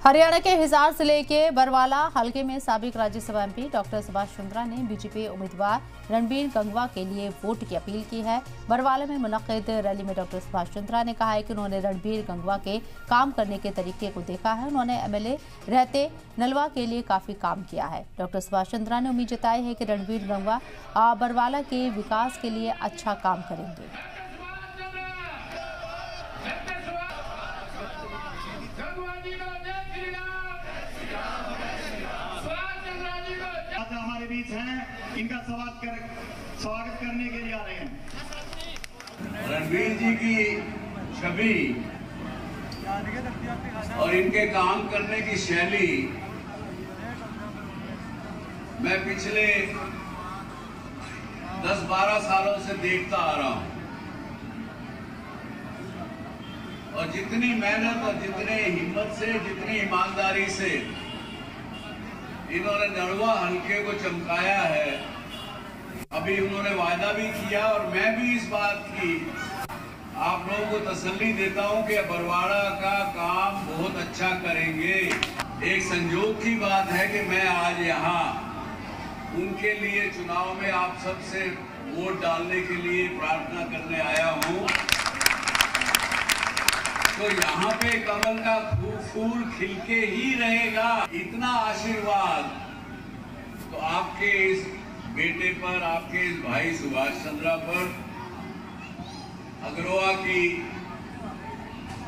हरियाणा के हिसार जिले के बरवाला हलके में साबिक राज्यसभा एमपी डॉक्टर सुभाष चंद्रा ने बीजेपी उम्मीदवार रणबीर गंगवा के लिए वोट की अपील की है। बरवाला में मुनक्किद रैली में डॉक्टर सुभाष चंद्रा ने कहा है कि उन्होंने रणबीर गंगवा के काम करने के तरीके को देखा है। उन्होंने एमएलए रहते नलवा के लिए काफी काम किया है। डॉक्टर सुभाष चंद्रा ने उम्मीद जताई है कि रणबीर गंगवा बरवाला के विकास के लिए अच्छा काम करेंगे। हमारे बीच हैं, इनका स्वागत करने के लिए आ रहे हैं। रणबीर जी की छवि और इनके काम करने की शैली मैं पिछले 10-12 सालों से देखता आ रहा हूं और जितनी मेहनत और जितने हिम्मत से, जितनी ईमानदारी से इन्होंने नलवा हल्के को चमकाया है। अभी उन्होंने वायदा भी किया और मैं भी इस बात की आप लोगों को तसल्ली देता हूं कि बरवाड़ा का काम बहुत अच्छा करेंगे। एक संयोग की बात है कि मैं आज यहाँ उनके लिए चुनाव में आप सबसे वोट डालने के लिए प्रार्थना करने आया हूं। तो यहाँ पे कमल का फूल खिलके ही रहेगा। इतना आशीर्वाद तो आपके इस बेटे पर, आपके इस भाई सुभाष चंद्रा पर, अग्रवा की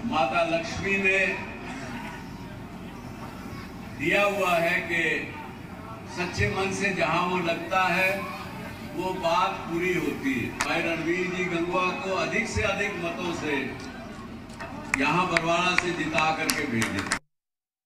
माता लक्ष्मी ने दिया हुआ है कि सच्चे मन से जहां वो लगता है वो बात पूरी होती है। भाई रणबीर जी गंगवा को अधिक से अधिक मतों से यहाँ बरवाड़ा से जिता करके भेजें।